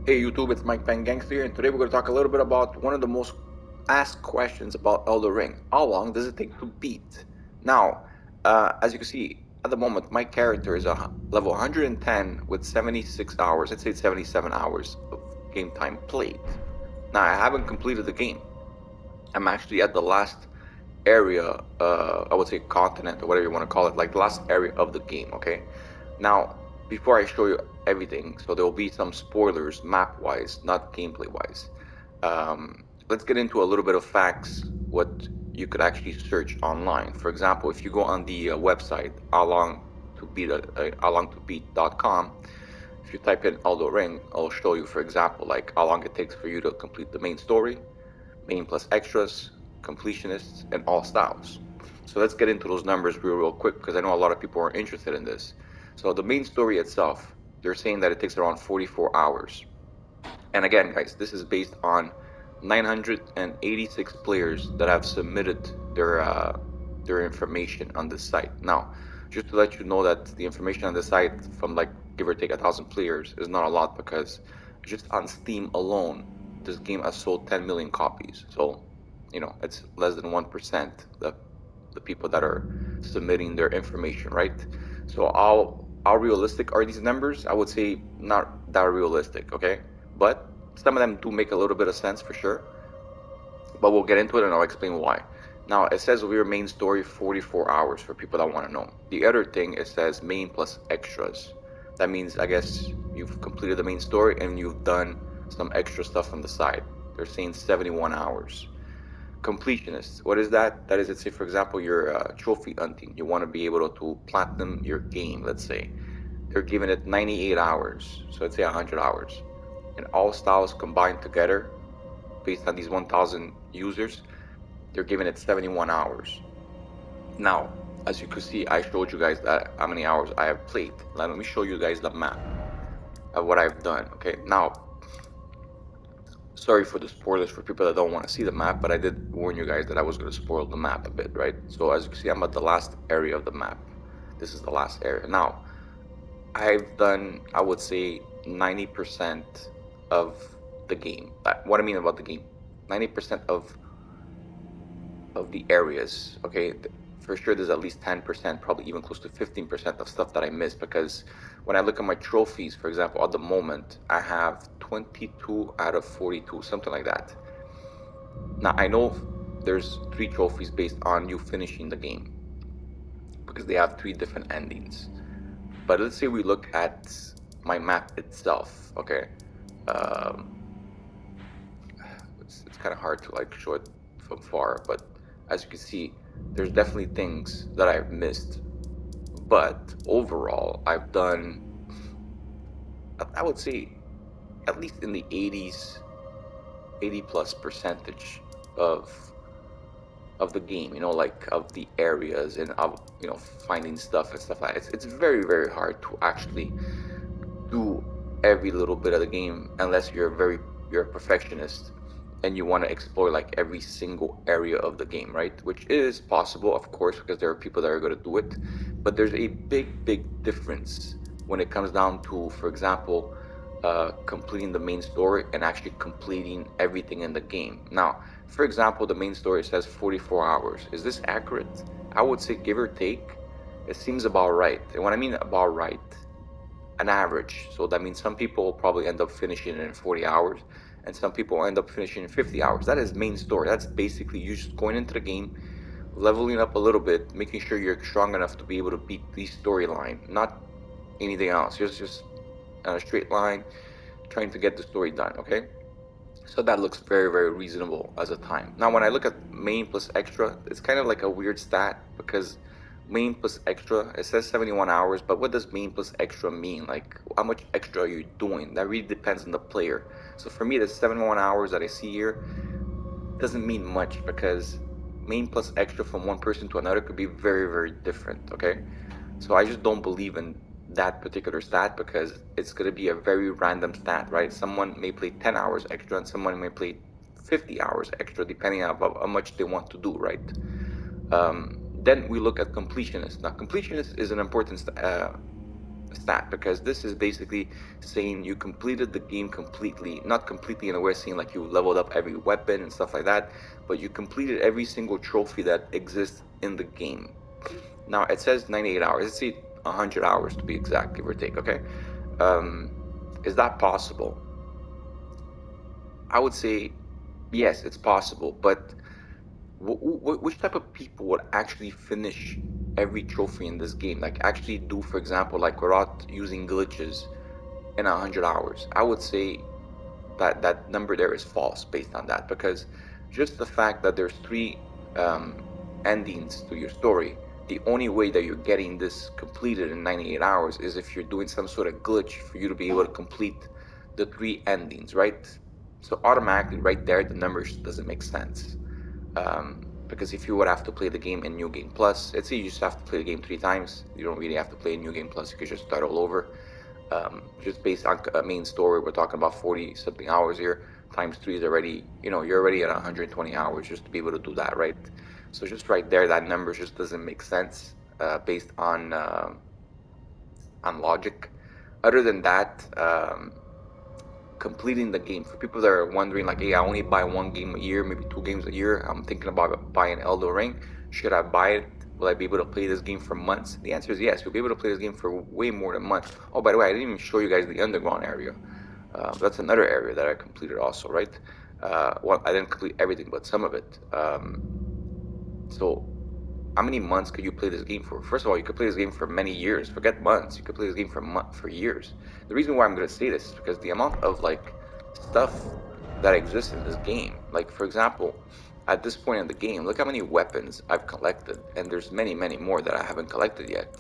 Hey YouTube, it's Mike Bang Gangster here, and today we're going to talk a little bit about one of the most asked questions about Elden Ring. How long does it take to beat? Now, as you can see, at the moment, my character is a level 110 with 76 hours, let's say 77 hours of game time played. Now, I haven't completed the game. I'm actually at the last area, I would say continent or whatever you want to call it, like the last area of the game, okay? Now, before I show you everything, so there will be some spoilers map-wise, not gameplay-wise. Let's get into a little bit of facts, what you could actually search online. For example, if you go on the website, howlongtobeat.com, if you type in Elden Ring, I'll show you, for example, like how long it takes for you to complete the main story, main plus extras, completionists, and all styles. So let's get into those numbers real quick because I know a lot of people are interested in this. So the main story itself, they're saying that it takes around 44 hours. And again, guys, this is based on 986 players that have submitted their information on the site. Now, just to let you know that the information on the site from like give or take 1,000 players is not a lot because just on Steam alone, this game has sold 10 million copies. So, it's less than 1% the people that are submitting their information, right? So how realistic are these numbers? I would say not that realistic, okay? But some of them do make a little bit of sense for sure. But we'll get into it and I'll explain why. Now it says we main story 44 hours for people that want to know. The other thing it says main plus extras. That means I guess you've completed the main story and you've done some extra stuff on the side. They're saying 71 hours. Completionist, what is that? That is, let's say for example you're trophy hunting. You want to be able to platinum your game, let's say. They're giving it 98 hours, so let's say 100 hours. And all styles combined together, based on these 1,000 users, they're giving it 71 hours. Now, as you can see, I showed you guys that how many hours I have played. Let me show you guys the map of what I've done. Okay, now, sorry for the spoilers for people that don't want to see the map, but I did warn you guys that I was going to spoil the map a bit, right? So as you can see, I'm at the last area of the map. This is the last area. Now, I've done, I would say, 90% of the game. What I mean about the game, 90% of the areas. Okay, for sure, there's at least 10%, probably even close to 15% of stuff that I missed because when I look at my trophies, for example, at the moment, I have 22 out of 42, something like that. Now I know there's 3 trophies based on you finishing the game because they have 3 different endings. But let's say we look at my map itself, okay? Um, it's kind of hard to like show it from far, but as you can see, there's definitely things that I've missed. But overall, I've done, I would say, at least in the 80 plus percentage of the game, like of the areas and of finding stuff and stuff like that. It's very very hard to actually do every little bit of the game unless you're a perfectionist and you want to explore like every single area of the game, right? Which is possible, of course, because there are people that are going to do it, but there's a big difference when it comes down to, for example, completing the main story and actually completing everything in the game. Now, for example, the main story says 44 hours. Is this accurate? I would say give or take, it seems about right. And what I mean about right, an average. So that means some people will probably end up finishing it in 40 hours and some people end up finishing in 50 hours. That is main story. That's basically you just going into the game, leveling up a little bit, making sure you're strong enough to be able to beat the storyline, not anything else. Just on a straight line, trying to get the story done, okay? So that looks very, very reasonable as a time. Now, when I look at main plus extra, it's kind of like a weird stat because main plus extra, it says 71 hours, but what does main plus extra mean? Like, how much extra are you doing? That really depends on the player. So for me, the 71 hours that I see here doesn't mean much because main plus extra from one person to another could be very, very different, okay? So I just don't believe in that particular stat because it's going to be a very random stat, right? Someone may play 10 hours extra and someone may play 50 hours extra depending on how much they want to do, right? Then we look at completionist. Now, completionist is an important stat, because this is basically saying you completed the game completely, not completely in a way saying like you leveled up every weapon and stuff like that, but you completed every single trophy that exists in the game. Now it says 98 hours. Let's see, 100 hours to be exact, give or take. Okay, um, is that possible? I would say yes, it's possible, but which type of people would actually finish every trophy in this game? Like actually do, for example, like without using glitches in 100 hours? I would say that that number there is false based on that, because just the fact that there's three um, endings to your story, the only way that you're getting this completed in 98 hours is if you're doing some sort of glitch for you to be able to complete the three endings, right? So automatically right there the numbers doesn't make sense. Because if you would have to play the game in New Game Plus, let's say you just have to play the game 3 times, you don't really have to play New Game Plus, you could just start all over. Just based on a main story, we're talking about 40 something hours here. Times three is already, you're already at 120 hours just to be able to do that, right? So just right there, that number just doesn't make sense based on logic. Other than that, completing the game, for people that are wondering like, hey, I only buy one game a year, maybe 2 games a year, I'm thinking about buying Elden Ring. Should I buy it? Will I be able to play this game for months? The answer is yes. You'll be able to play this game for way more than months. Oh, by the way, I didn't even show you guys the underground area. That's another area that I completed also, right? Well, I didn't complete everything, but some of it. So how many months could you play this game for? First of all, you could play this game for many years. Forget months. You could play this game for years. The reason why I'm going to say this is because the amount of like stuff that exists in this game. Like for example, at this point in the game, look how many weapons I've collected, and there's many, many more that I haven't collected yet.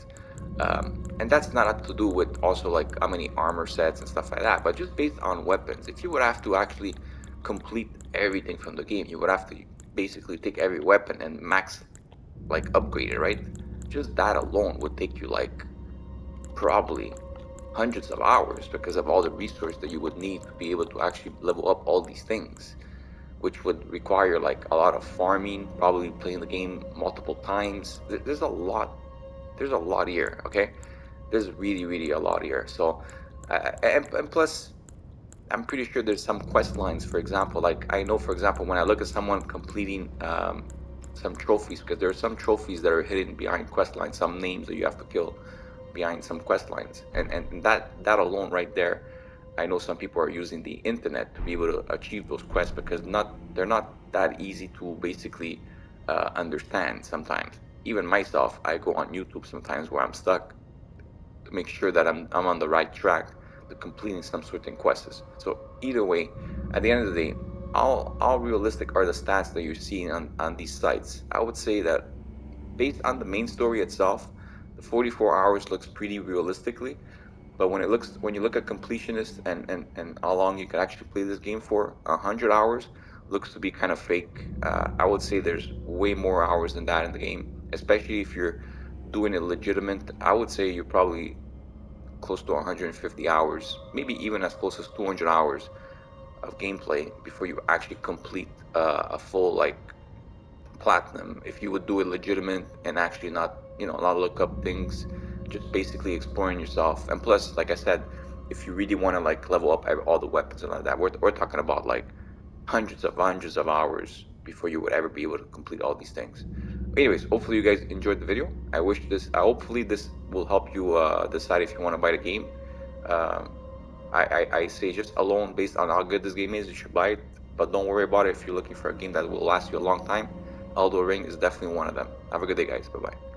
And that's not to do with also like how many armor sets and stuff like that, but just based on weapons. If you would have to actually complete everything from the game, you would have to basically take every weapon and max like upgrade it, right? Just that alone would take you like probably hundreds of hours because of all the resources that you would need to be able to actually level up all these things, which would require like a lot of farming, probably playing the game multiple times. There's a lot. There's a lot here. Okay, there's really, really a lot here. So, and plus, I'm pretty sure there's some quest lines, for example. Like I know, for example, when I look at someone completing some trophies, because there are some trophies that are hidden behind quest lines, some names that you have to kill behind some quest lines, and that alone right there, I know some people are using the internet to be able to achieve those quests because not they're not that easy to basically understand sometimes. Even myself, I go on YouTube sometimes where I'm stuck to make sure that I'm on the right track to completing some certain quests. So either way, at the end of the day, how realistic are the stats that you're seeing on these sites? I would say that based on the main story itself, the 44 hours looks pretty realistically. But when you look at completionists and how long you can actually play this game for, 100 hours looks to be kind of fake. I would say there's way more hours than that in the game, especially if you're doing it legitimate. I would say you're probably close to 150 hours, maybe even as close as 200 hours of gameplay before you actually complete a full like platinum. If you would do it legitimate and actually not, not look up things, just basically exploring yourself. And plus, like I said, if you really want to like level up all the weapons and like that, we're talking about like hundreds of hours before you would ever be able to complete all these things. Anyways, hopefully you guys enjoyed the video. I wish this, hopefully this will help you decide if you want to buy the game. Um, I say just alone based on how good this game is, you should buy it. But don't worry about it if you're looking for a game that will last you a long time. Elden Ring is definitely one of them. Have a good day, guys. Bye bye.